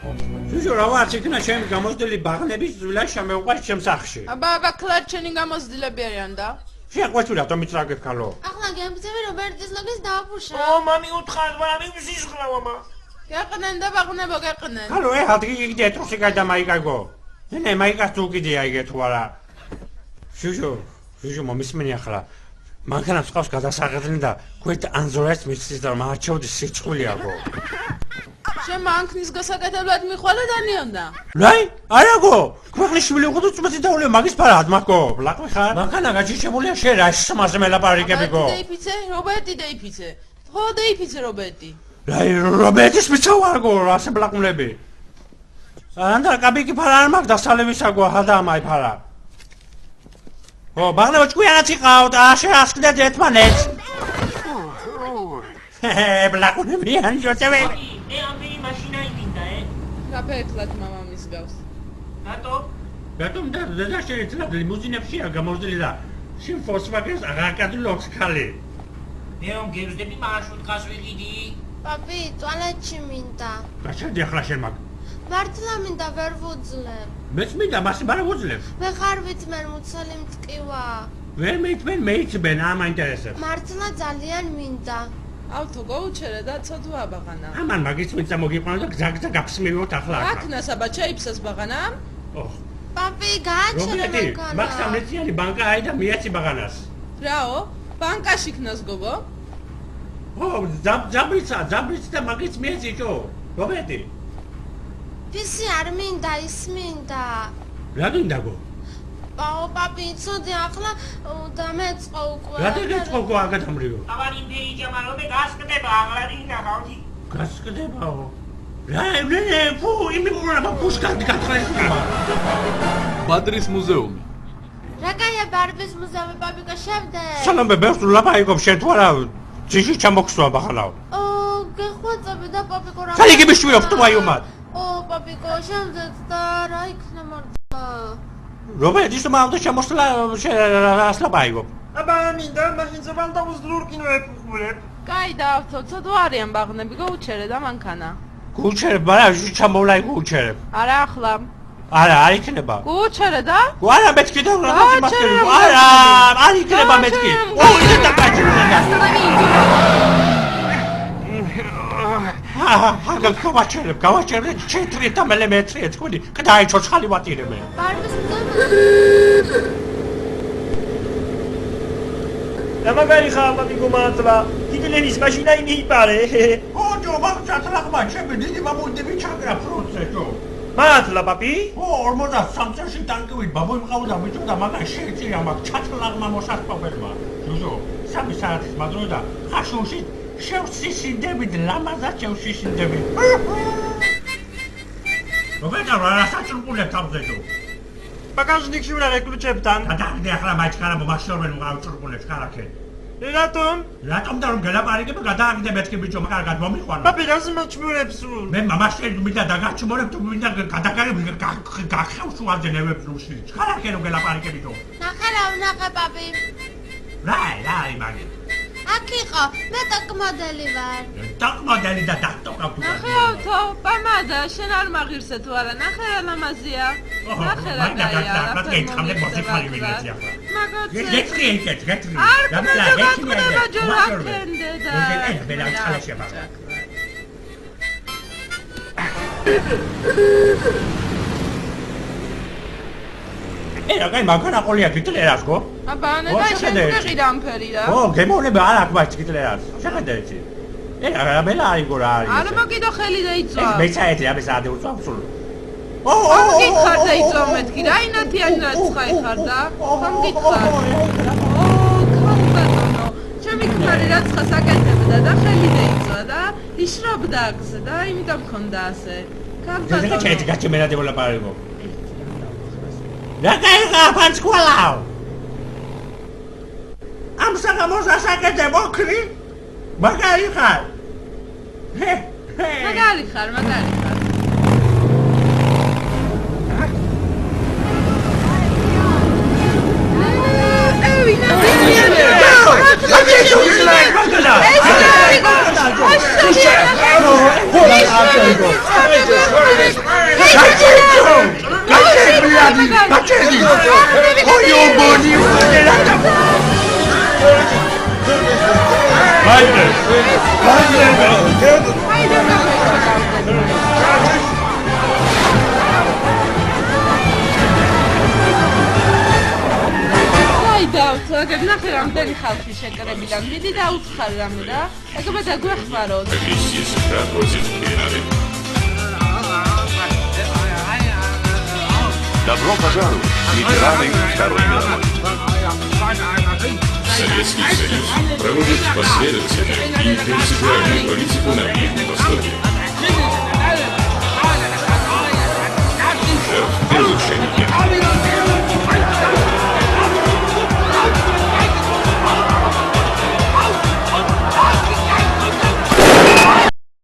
შუშო რა ვარ იქნა ჩემი გამოსდილი ბაღნების ზვილა შემეუყვარ ჩემს სახლში. აბა კლარ ჩენი გამოსდილები არიან და. შეყვეჩუ რატომ იწრაგებ ხალო? ახლა გემბძები რობერტის ლოგის დააფუშა. მამი უთხარ ვარ ვიზისხლა მამა. გეყნენ და ბაღნებო გეყნენ. ხალო ადგი იგი ეტრუსი გადა მაიკაგო. ნე მაიკას თუ კიდე აიგეთ ვარა. შუშო მომისმენი ახლა. მანქანას ყავს გადასაღებდნენ და გვერდ ანზორას მისცეს და მარჩევდი სიცხვილიაგო. შენ მანქნის გასაკეთებლად მიხვალე დანიონდა. რაი? არაგო, ქვეყნის შვილი უყუდო წმეთი დაულე მაგის ფარად მაკო. ლაყვი ხარ? მანქანა გაჩიჩებულია შენ რა შემაზე მელაპარიკები გო. რობერტი დაიფიცე. ხო დაიფიცე რობერტი. რაი რობერტის მიცავ არგო ასე ბლაკმლები. ანდა კაბიკი ფარა არ მაგ დასალევისაგო ჰადა მაი ფარა. ო ბაღნებო ჭკვიანაც იყავთ აშე ასკდეთ ერთმანეთს. ბლაკმლები ან ჯოცევი. ამი მაშინა იმინდა გაფექლად მამამის გავს. რატომ და დედაშენი თლად ლიმუზინებშია გამოსდილი და შენ Volkswagen-ს აღარ გადულობს ხალი. მე რომ გევსდები მარშრუტკას ვიყიდი. პაპი, ტუალეტში მინდა. გაჩერდი ახლა შენ მაგ. მართლა მინდა ვერ ვუძლებ. მეც მინდა მასე ბარა ვუძლებ. მე ხარ ვიწმენ მუცელი მტკივა. ვერ მეიწმენ მეიწმენ არ მაინტერესებს. მართლა ძალიან მინდა. ავთო გაუჩერე და ცოდვა ბაღანა. ამან მაგის მიწა მოგიყვანა და გზაგზა გაფსმევოთ ახლა ახლა. აკნას აბა ჩაიფსას ბაღანა? ოხ. პაპი, გააჩერე რობერტი, მანქანა. მაგ სამნეციანი ბანკა აი და მიაცი ბაღანას. რაო? ბანკაში ქნას გოგო? ო, ზაბრიცა და მაგის მიაცი ჯო. რობერტი. ფისი არ მინდა, ის მინდა. რა გინდა გო? აუ პაპი, ცოდი ახლა დამეწყო უკვე. რატო გეწყო გო აგადამრიო? ავარი მეიჯამა რომ გასკდება აღარინა ხალხი. გასკდებაო. რა ფუ იმიღურა პუშკარი გათხრება. ბადრის მუზეუმი. რა კაია ბარბის მუზეუმი პაპი გაშევდე? სანამ ბებებს ვლაპარაკობ შენ თუ არა ძიში ჩამოგხსვა ბახალაო. გეხვეწები და პაპიკო რა. ხალი გიბიშვიობ თუ აიუმად. პაპიკო შევდეთ და რა იქნა მართლა? რობერტი ის მომდა შემოსლა ასლაპაიგო. აბა მინდა მაშინ ზვალდა უზლურკინო ეფუხულებ. კაი და ავთო ცოდვა არიან ბაღნები გაუჩერე და მანქანა. გუჩერებ არა ჩამოვლაი გუჩერებ. არა ახლა. არა არ იქნება. გუჩერე და? არა მეთქი და რა მასკერი. არა არ იქნება მეთქი. ო ის და გაჩერდა. გავაჩერებ 4 მილიმეტრი თქვი კდაი ჩოცხალი ვატირებ. ბარბის მუზეუმი. დამაგარი ხარ პაპიკო მართლა. ჰიტლერის მაშინა იმიპარე. ო ჯო მაგჩათლახმა ჩემი დიდი მამონტები ჩაგრა ფრონტზე ჯო. მართლა პაპი? ო 43 წელში ტანკივით ბაბუი მყავდა ბიჭო და მაგას შეიწირა მაგ ჩათლახმა მოსასწავლებელმა. ჯო სამი საათის მადრო და ხაშუში შევსისინდებით ლამაზად შევსისინდებით. რობერტა რა საჭრუყულებ თავზე ჯო. ბაგაჟნიკში უნდა ეკლუჩებთან. გადაგდე ახლა მაჩქარა მომაშორვენ გავჭრუყულებს კარაქენ. რატომ? რატომ და რომ გელაპარაკებ გადააგდე მეთქი ბიჭო კარგად მომიყვანა. პაპი რაზე მოჩმურებს სულ? მე მამაშენ მინდა დაგაჩმორებ თუ მინდა გადაგაგებ გახევსუალზე ნევებს რუსი. კარაქენ რომ გელაპარაკებ ბიჭო. ნახე პაპი. რა იმაგი. აქ იყო, მე ტაკმოდელი ვარ. ტაკმოდელი და დაქტოკავ თუ. ნახე ავთო, პამადა, შენ არ მაღირსე თუ არა, ნახე რა ლამაზია. ნახე რა გაია. რა გეთხამდე მოძიფალი მინეცი ახლა. მაგოცე. გეთხრი ეგეთ, გეთხრი. არ გმედა ჯორაკენდე და. ბელა ჩალაშება. რა კაი მაგან აყოლია გიტლერას გო? აბა და შენ გეყიდა ამფერი რა. ო გემოვნები არ აქვს მაგ გიტლერას. შეხედე იცი. რა ბელა აიგო რა არის. არა მოგიდო ხელი დაიწვა. ეს მეცაეთი რა მესადი უწვა სულ. ო გითხარ დაიწვა მეთქი რა ინათიან რაცხაი ხარ და? ხომ გითხარ? ქალბატონო, ჩემი ქმარი რაცხას აკეთებდა და ხელი დაიწვა და იშრობდა აქზე და იმიტომ მქონდა ასე. ქალბატონო. ეს გაჩი მე რა დეველოპარებო. რა გაიგა ფანჩკვალაო. ამ საგამოს ასაკეთე მოკრი? მაგარი ხარ. მაგარი ხარ. აგებ ნახე რამდენი ხალხი შეკრებიდან მიდი და უცხარ რამე რა ეგრე დაგვეხმაროთ Добро пожаловать, ветераны Второй мировой. Советский Союз проводит последовательную и принципиальную политику на Ближнем Востоке.